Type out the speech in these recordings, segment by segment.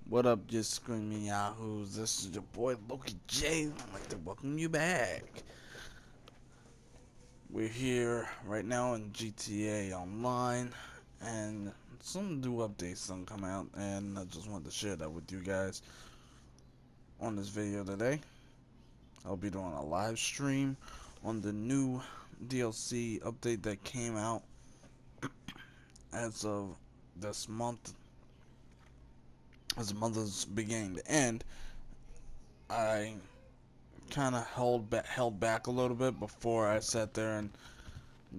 What up, just screaming yahoos? This is your boy Loki J. I'd like to welcome you back. We're here right now in GTA Online, and some new updates done come out, and I just wanted to share that with you guys on this video today. I'll be doing a live stream on the new DLC update that came out as of this month. As the month is beginning to end, I kind of held back a little bit before I sat there and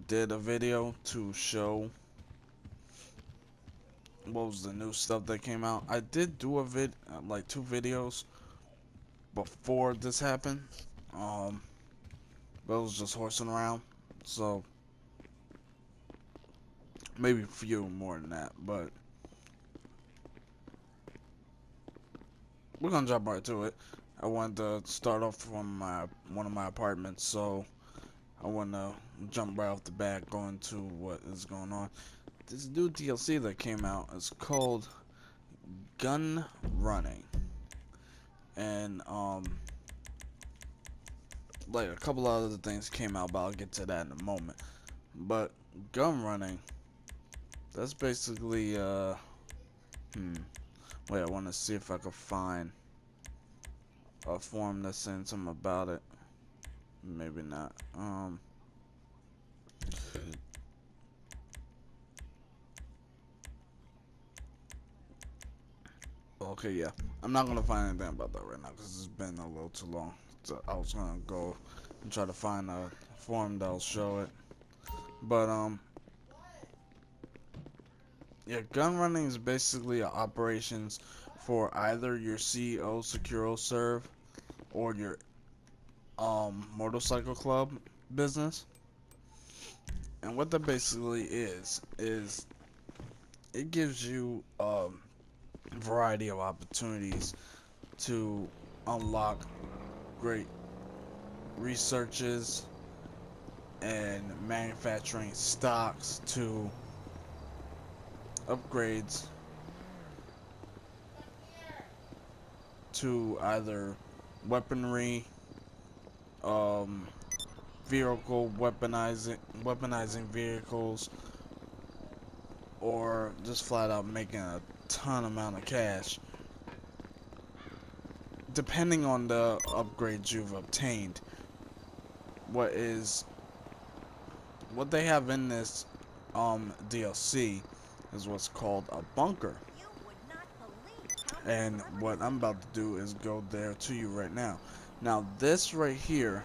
did a video to show what was the new stuff that came out. I did do like 2 videos before this happened, but it was just horsing around, so maybe a few more than that, but we're gonna jump right to it. I wanted to start off from one of my apartments, so I want to jump right off the bat going to what is going on. This new DLC that came out is called Gunrunning, and like a couple other things came out, but I'll get to that in a moment. But Gunrunning, that's basically wait, I want to see if I can find a forum that's saying something about it. Maybe not. Okay, yeah. I'm not gonna find anything about that right now because it's been a little too long. So I was gonna go and try to find a forum that'll show it. But yeah, gun running is basically operations for either your CEO Securo serve or your motorcycle club business. And what that basically is it gives you variety of opportunities to unlock great researches and manufacturing stocks to upgrades to either weaponry, um, weaponizing vehicles, or just flat out making a ton amount of cash, depending on the upgrades you've obtained. What is what they have in this DLC is what's called a bunker. And what I'm about to do is go there to you right now. Now this right here,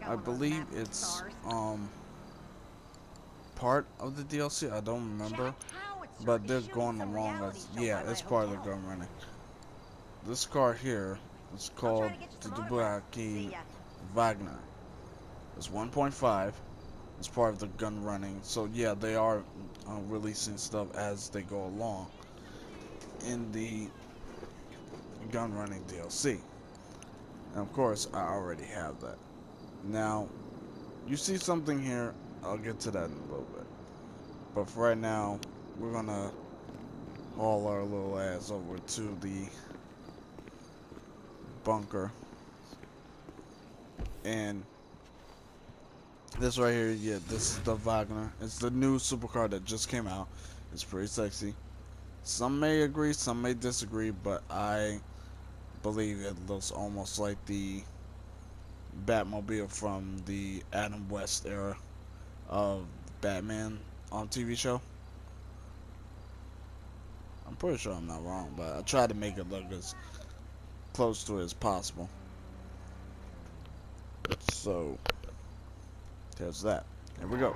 I believe it's part of the DLC. I don't remember, but they're going along as, yeah, it's part of the gun running. This car here is called the Dubuaki Wagner. It's 1.5. It's part of the gun running. So yeah, they are releasing stuff as they go along in the gun running DLC. And of course, I already have that. Now, you see something here. I'll get to that in a little bit. But for right now, we're gonna haul our little ass over to the bunker. And this right here, yeah, this is the Wagner. It's the new supercar that just came out. It's pretty sexy. Some may agree, some may disagree, but I believe it looks almost like the Batmobile from the Adam West era of Batman on TV show. I'm pretty sure I'm not wrong, but I tried to make it look as close to it as possible. So there's that. Here we go.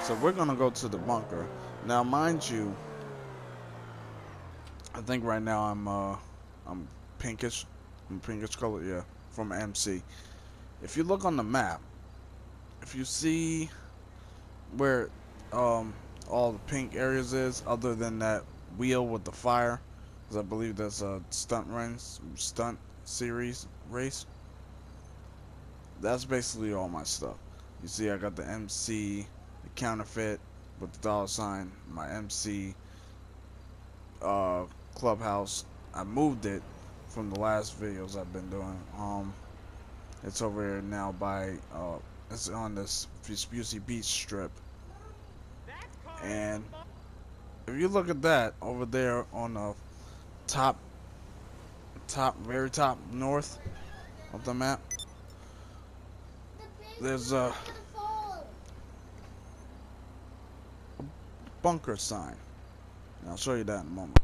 So we're gonna go to the bunker. Now, mind you, I think right now I'm pinkish. I'm pinkish color, yeah, from MC. If you look on the map, if you see where all the pink areas is, other than that wheel with the fire, because I believe that's a stunt series race. That's basically all my stuff. You see, I got the MC, the counterfeit with the dollar sign, my MC clubhouse. I moved it from the last videos I've been doing. It's over here now by it's on this Vespucci Beach strip, and if you look at that over there on the top, very top north of the map, there's a bunker sign. And I'll show you that in a moment.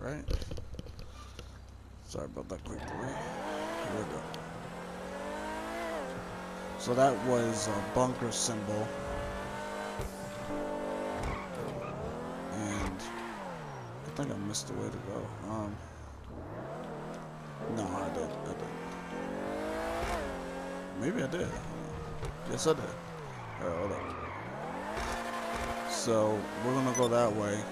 Alright. Sorry about that quick delay. Here we go. So that was a bunker symbol. And I think I missed the way to go. No, I didn't. Maybe I did. Yes, I did. Alright, hold up. So we're gonna go that way.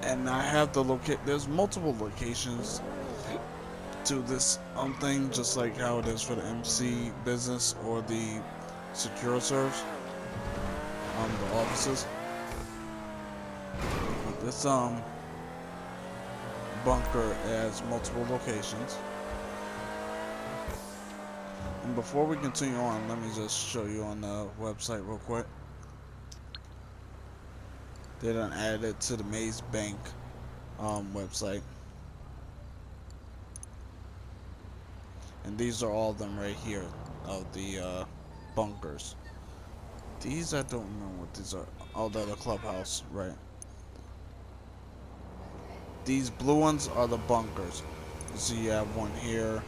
And I have to locate. There's multiple locations to this thing, just like how it is for the MC business or the secure serves, the offices. This bunker has multiple locations. And before we continue on, let me just show you on the website real quick. They done added it to the Maze Bank website. And these are all of them right here of the bunkers. These, I don't remember what these are. Oh, they're the clubhouse, right? These blue ones are the bunkers. So you have one here,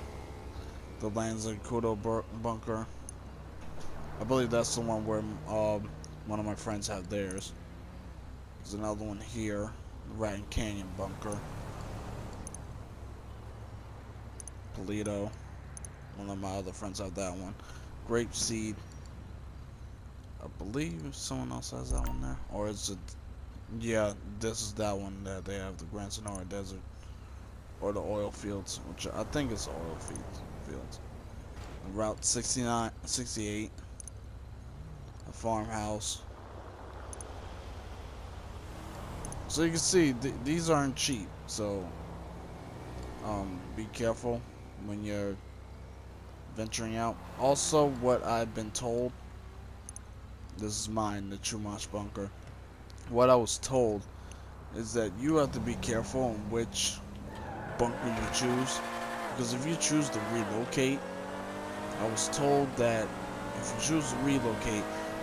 the Lanza Kudo bunker. I believe that's the one where one of my friends have theirs. There's another one here, the Rat Canyon bunker. Polito. One of my other friends have that one. Grapeseed. I believe someone else has that one there. Or is it... Yeah, this is that one that they have, the Gran Sonora Desert. Or the oil fields, which I think is oil fields. Route 68. A farmhouse. So you can see, these aren't cheap. So, be careful when you're venturing out. Also, what I've been told, this is mine, the Chumash bunker. What I was told is that you have to be careful on which bunker you choose, because if you choose to relocate, I was told that if you choose to relocate,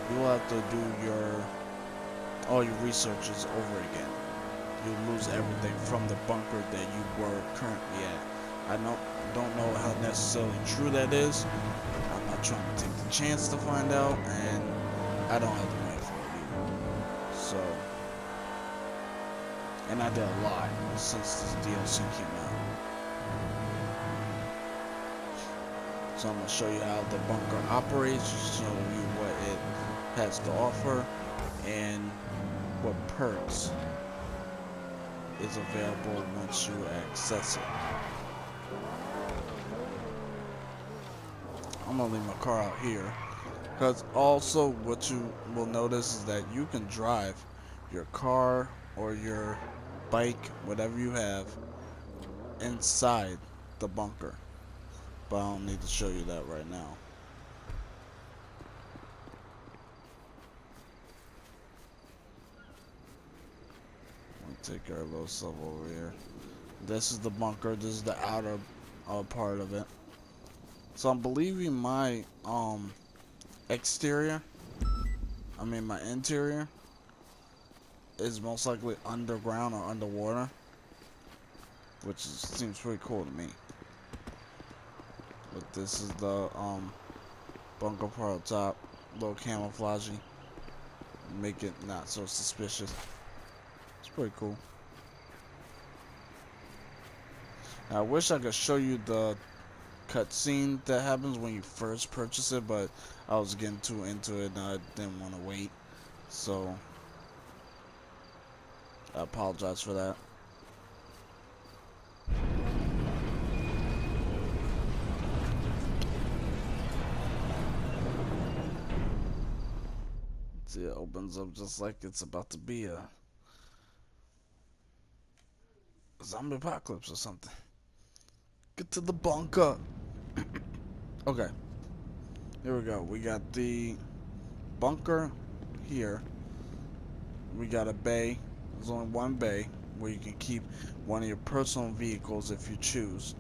you will have to do all your researches over again. You'll lose everything from the bunker that you were currently at. I don't know how necessarily true that is. I'm not trying to take the chance to find out, and I don't have the money for it either. So, and I did a lot since this DLC came out. So I'm gonna show you how the bunker operates, show you what it has to offer, and what perks is available once you access it. I'm gonna leave my car out here, because also what you will notice is that you can drive your car or your bike, whatever you have, inside the bunker. But I don't need to show you that right now. Take our little stuff over here. This is the bunker. This is the outer part of it. So I'm believing my exterior, my interior is most likely underground or underwater, seems pretty cool to me. But this is the bunker part up top, little camouflagey, make it not so suspicious. It's pretty cool. Now, I wish I could show you the cutscene that happens when you first purchase it, but I was getting too into it and I didn't want to wait, so I apologize for that. See, it opens up just like it's about to be a zombie apocalypse or something. Get to the bunker. Okay, here we go. We got the bunker here. We got a bay. There's only one bay where you can keep one of your personal vehicles if you choose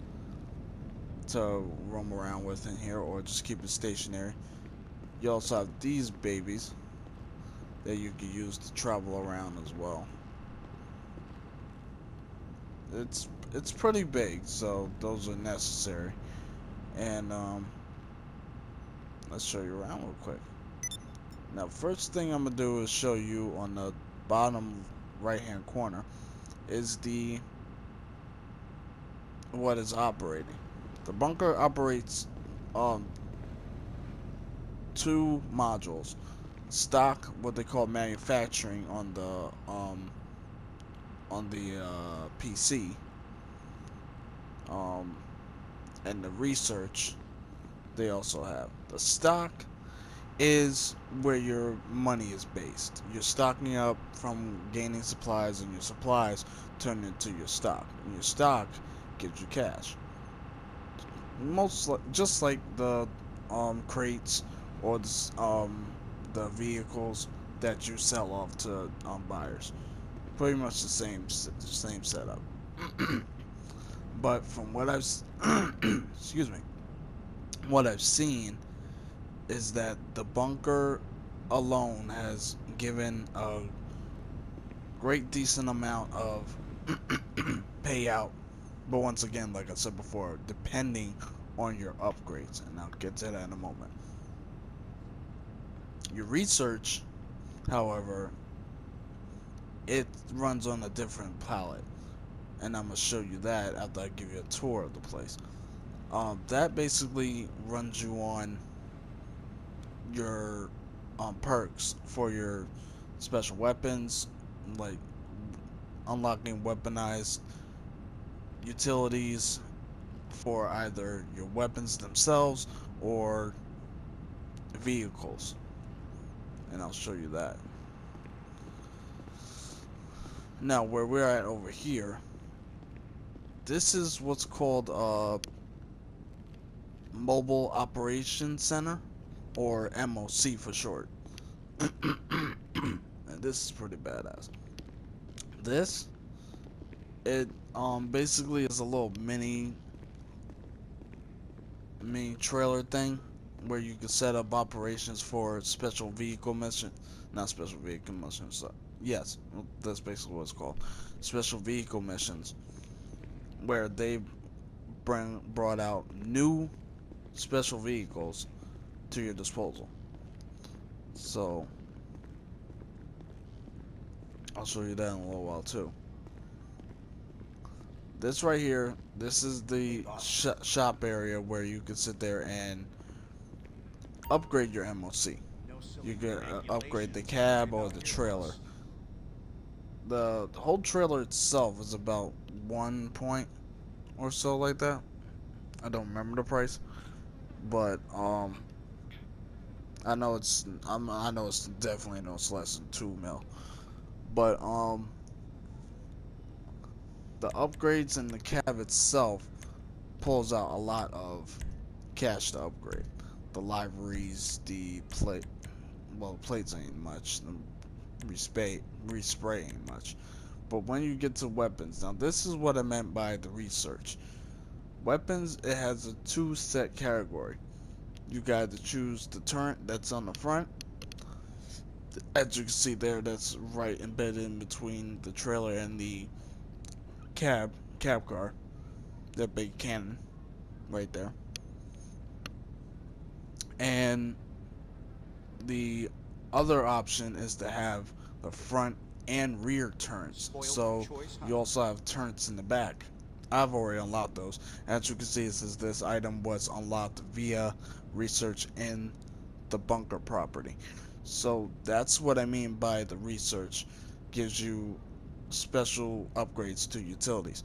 to roam around with in here, or just keep it stationary. You also have these babies that you can use to travel around as well. It's pretty big, so those are necessary. And let's show you around real quick. Now, first thing I'm gonna do is show you on the bottom right hand corner is what is operating. The bunker operates two modules: stock, what they call manufacturing on the PC, and the research. They also have the stock is where your money is based. You're stocking up from gaining supplies, and your supplies turn into your stock, and your stock gives you cash. Just like the crates or the vehicles that you sell off to buyers. Pretty much the same setup. But from what I've excuse me, what I've seen is that the bunker alone has given a great decent amount of payout. But once again, like I said before, depending on your upgrades, and I'll get to that in a moment. Your research, however, it runs on a different palette, and I'm gonna show you that after I give you a tour of the place. That basically runs you on your perks for your special weapons, like unlocking weaponized utilities for either your weapons themselves or vehicles, and I'll show you that. Now, where we're at over here, this is what's called a Mobile Operations Center, or MOC for short. And this is pretty badass. This, it basically is a little mini trailer thing where you can set up operations for special vehicle mission, not special vehicle missions. Yes, that's basically what it's called. Special vehicle missions, where they brought out new special vehicles to your disposal. So I'll show you that in a little while too. This right here, this is the shop area where you can sit there and upgrade your MOC. You can upgrade the cab or the trailer. The whole trailer itself is about 1 point or so like that. I don't remember the price, but I know it's definitely no less than 2 mil. But the upgrades in the cab itself pulls out a lot of cash to upgrade. The liveries, the plate, well, plates ain't much. The respray ain't much. But when you get to weapons, now this is what I meant by the research. Weapons, it has a two set category. You got to choose the turret that's on the front. As you can see there, that's right embedded in between the trailer and the cab car. That big cannon right there. And the other option is to have the front and rear turrets. So you also have turrets in the back. I've already unlocked those. As you can see, it says this item was unlocked via research in the bunker property. So that's what I mean by the research gives you special upgrades to utilities.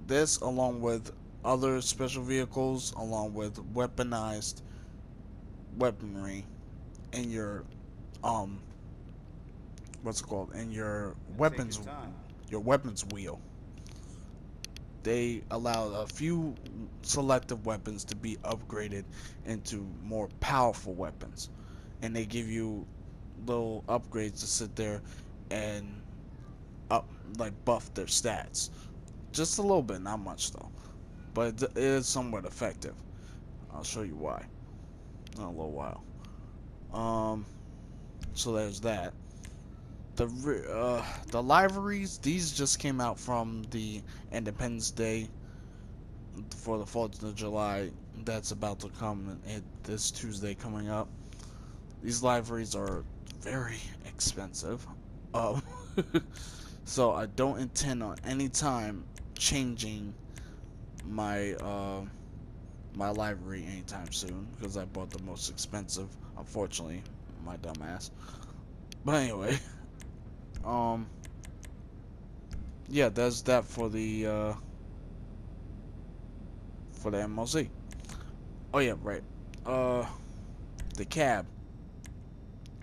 This, along with other special vehicles, along with weaponized weaponry in your um what's it called, in your weapons wheel, they allow a few selective weapons to be upgraded into more powerful weapons, and they give you little upgrades to sit there and up like buff their stats just a little bit, not much though, but it is somewhat effective. I'll show you why in a little while. So there's that. The liveries, these just came out from the Independence Day for the 4th of July that's about to come this Tuesday coming up. These liveries are very expensive. Um, so I don't intend on any time changing my my livery anytime soon because I bought the most expensive, unfortunately, my dumb ass. But anyway, um yeah, that's that for the MLC. Oh yeah, right. The cab.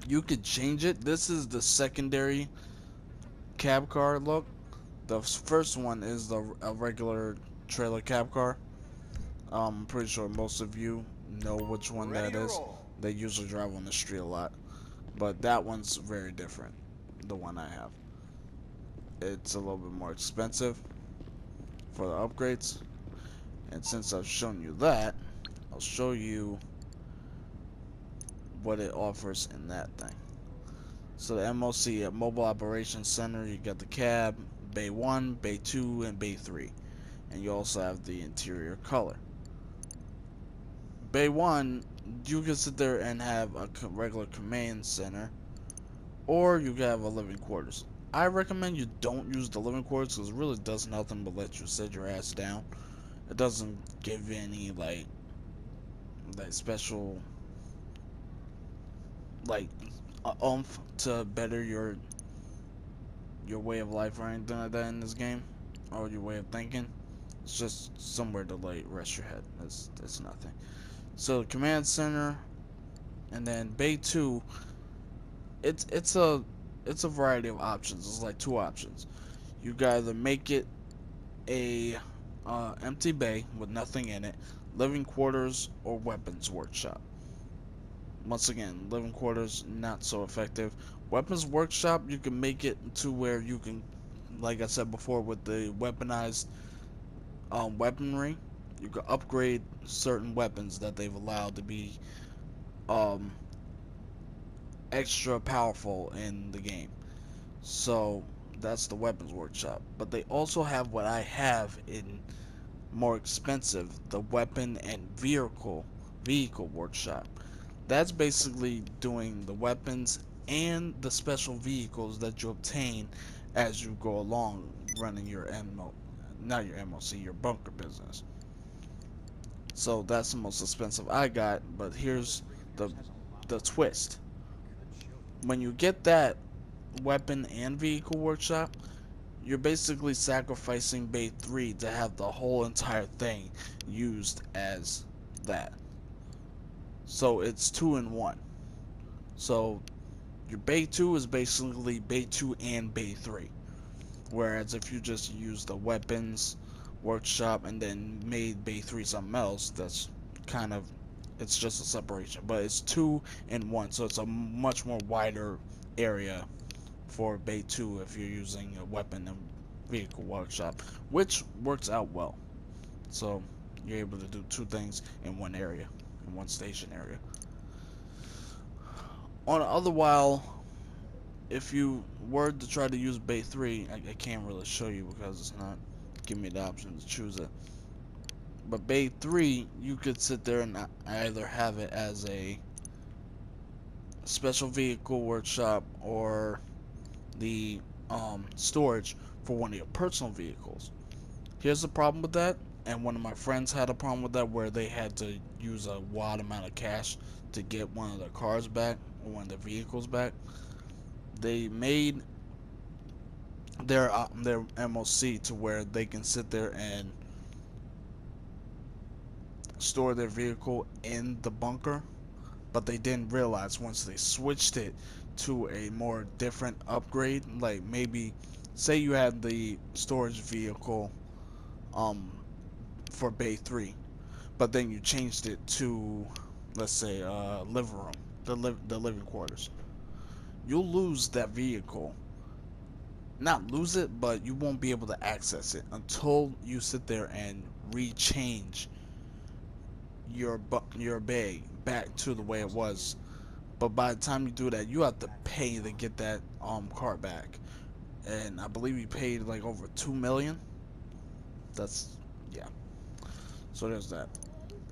You could change it. This is the secondary cab car look. The first one is a regular trailer cab car. I'm pretty sure most of you know which one that is. They usually drive on the street a lot, but that one's very different. The one I have. It's a little bit more expensive for the upgrades. And since I've shown you that, I'll show you what it offers in that thing. So the MOC at Mobile Operations Center, you got the cab, Bay 1, Bay 2, and Bay 3. And you also have the interior color. Bay 1, you can sit there and have a regular command center, or you can have a living quarters. I recommend you don't use the living quarters because it really does nothing but let you sit your ass down. It doesn't give any like special like oomph to better your way of life or anything like that in this game, or your way of thinking. It's just somewhere to like rest your head. That's nothing. So command center, and then Bay 2. It's a variety of options. It's like two options. You can either make it a empty bay with nothing in it, living quarters, or weapons workshop. Once again, living quarters not so effective. Weapons workshop, you can make it to where you can, like I said before, with the weaponized weaponry, you can upgrade certain weapons that they've allowed to be um, extra powerful in the game. So that's the weapons workshop. But they also have what I have in more expensive, the weapon and vehicle workshop. That's basically doing the weapons and the special vehicles that you obtain as you go along running your not your MOC, your bunker business. So that's the most expensive I got, but here's the twist. When you get that weapon and vehicle workshop, you're basically sacrificing Bay 3 to have the whole entire thing used as that. So it's 2 in 1. So your Bay 2 is basically Bay 2 and Bay 3. Whereas if you just use the weapons workshop and then made Bay 3 something else, that's kind of, it's just a separation. But it's 2 in 1, so it's a much more wider area for Bay 2 if you're using a weapon and vehicle workshop, which works out well. So you're able to do 2 things in one area, in one station area. On the other while, if you were to try to use Bay 3, I can't really show you because it's not giving me the option to choose it. But Bay 3, you could sit there and either have it as a special vehicle workshop or the storage for one of your personal vehicles. Here's the problem with that, and one of my friends had a problem with that where they had to use a wild amount of cash to get one of their cars back or one of their vehicles back. They made their MOC to where they can sit there and store their vehicle in the bunker, but they didn't realize once they switched it to a more different upgrade, like maybe say you had the storage vehicle for Bay 3, but then you changed it to, let's say, living room, the living quarters. You'll lose that vehicle. Not lose it, but you won't be able to access it until you sit there and rechange your bay back to the way it was. But by the time you do that, you have to pay to get that car back, and I believe you paid like over 2 million. That's, yeah. So there's that.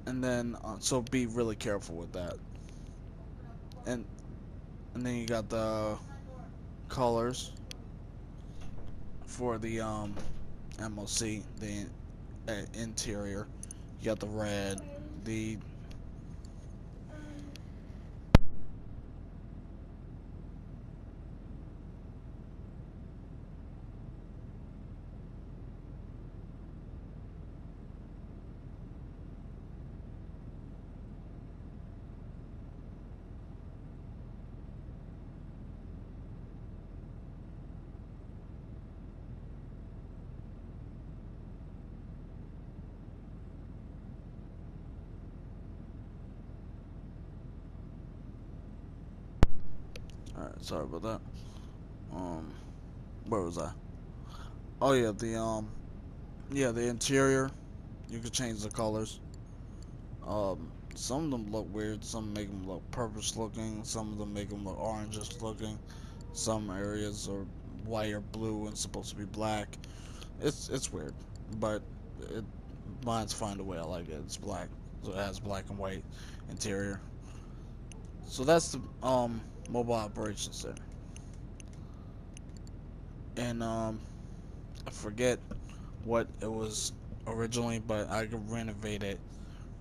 And then so be really careful with that. And then you got the colors for the MOC, the interior. You got the red, the alright, sorry about that. Where was I? Oh yeah, the interior. You could change the colors. Some of them look weird. Some make them look purplish looking. Some of them make them look orangish looking. Some areas are white or blue and supposed to be black. It's weird, but it mine's fine the way I like it. It's black, so it has black and white interior. So that's the mobile operations center. And I forget what it was originally, but I could renovate it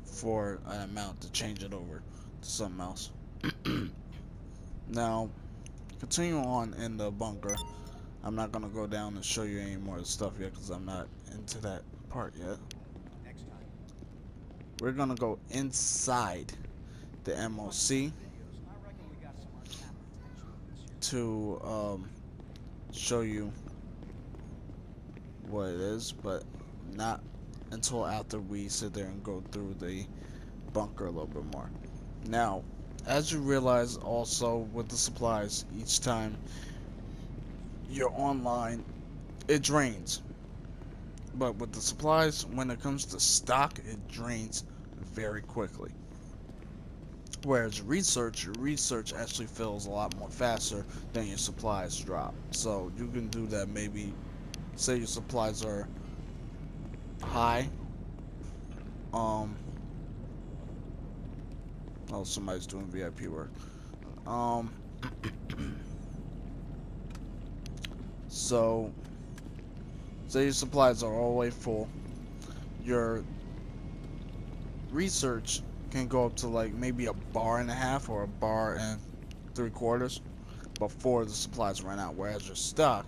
for an amount to change it over to something else. Now, continue on in the bunker. I'm not gonna go down and show you any more stuff yet because I'm not into that part yet. We're gonna go inside the MOC to show you what it is, but not until after we sit there and go through the bunker a little bit more. Now, as you realize also with the supplies, each time you're online, it drains. But with the supplies, when it comes to stock, it drains very quickly. Whereas your research actually fills a lot more faster than your supplies drop. So you can do that. Maybe say your supplies are high. Oh, somebody's doing VIP work. So Say your supplies are all the way full. Your research can go up to like maybe a bar and a half or a bar and 3/4 before the supplies run out. Whereas your stock,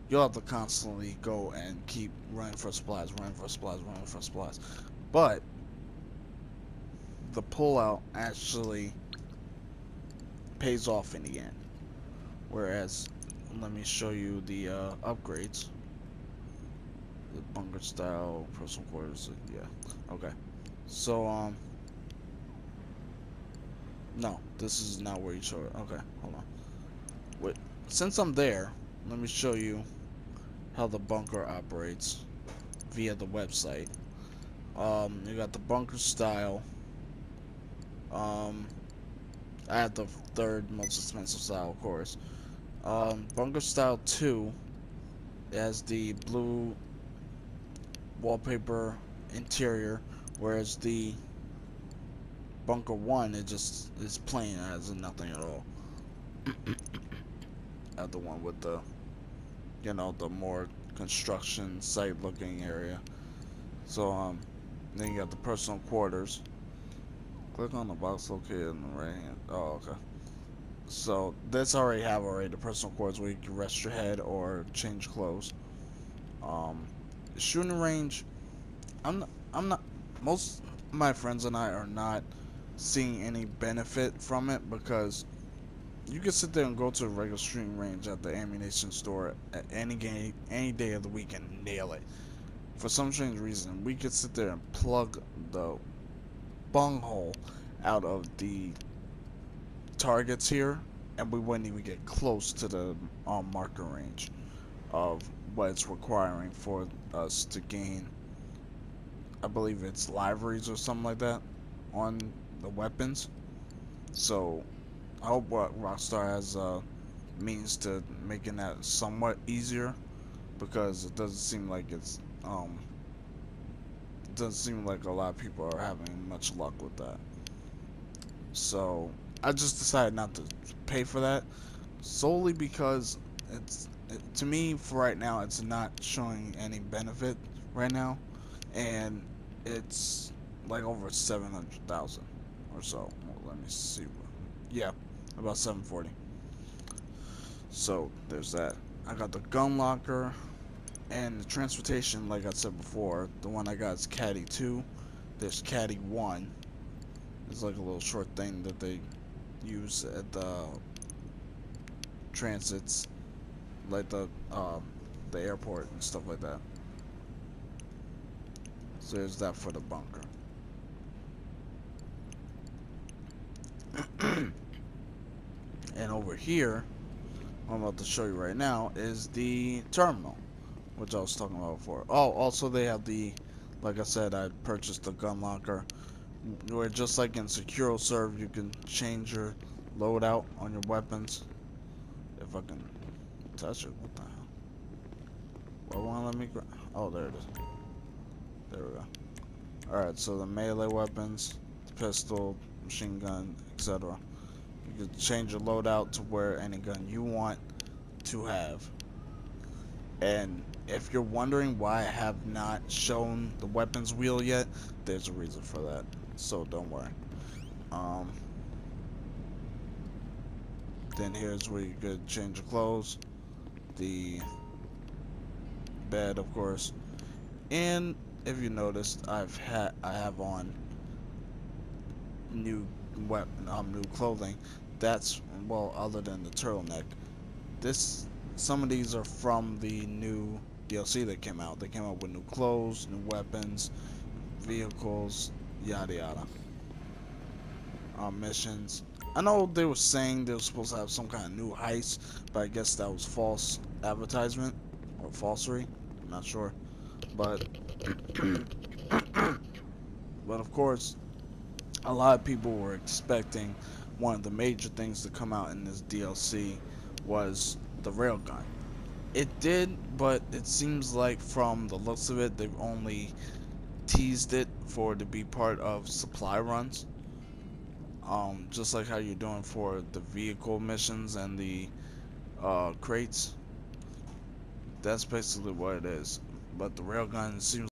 you'll have to constantly go and keep running for supplies, running for supplies, running for supplies. But the pullout actually pays off in the end. Whereas, let me show you the upgrades. The bunker style, personal quarters, yeah. Okay. So, no, this is not where you show it. Okay, hold on. Wait, since I'm there, let me show you how the bunker operates via the website. You got the bunker style. Um, I have the third most expensive style, of course. Bunker style 2 has the blue wallpaper interior, whereas the bunker 1 it just is plain, it has nothing at all. At the one with the, you know, the more construction site looking area. So then you got the personal quarters. Click on the box located in the right hand. Oh, okay. So this already have the personal quarters where you can rest your head or change clothes. Shooting range, I'm not most of my friends and I are not seeing any benefit from it, because you can sit there and go to a regular shooting range at the ammunition store at any day of the week and nail it. For some strange reason, we could sit there and plug the bunghole out of the targets here, and we wouldn't even get close to the marker range of what it's requiring for us to gain. I believe it's liveries or something like that on the weapons. So I hope Rockstar has means to making that somewhat easier, because it doesn't seem like it doesn't seem like a lot of people are having much luck with that. So I just decided not to pay for that, solely because to me, for right now, it's not showing any benefit right now, and it's like over 700,000 or so. Well, let me see. Yeah, about 740. So there's that. I got the gun locker and the transportation. Like I said before, the one I got is Caddy 2. There's Caddy 1. It's like a little short thing that they use at the transits, like the airport and stuff like that. So there's that for the bunker. And over here, what I'm about to show you right now is the terminal, which I was talking about before. Oh, also they have the, like I said, I purchased the gun locker, where just like in Secure Serve, you can change your loadout on your weapons. If I can touch it, what the hell? Well, won't let me grab? Oh, there it is. There we go. Alright, so the melee weapons, pistol, machine gun, etc. You can change your loadout to where any gun you want to have. And if you're wondering why I have not shown the weapons wheel yet, there's a reason for that. So don't worry. Then here's where you could change your clothes, the bed, of course, and if you noticed, I have on new new clothing. That's, well, other than the turtleneck. Some of these are from the new DLC that came out. They came out with new clothes, new weapons, vehicles, yada yada. Missions. I know they were saying they were supposed to have some kind of new heist, but I guess that was false advertisement or falsery. I'm not sure, but but of course, a lot of people were expecting one of the major things to come out in this DLC was the railgun. It did, but it seems like from the looks of it, they've only teased it for it to be part of supply runs. Just like how you're doing for the vehicle missions and the crates. That's basically what it is. but the railgun seems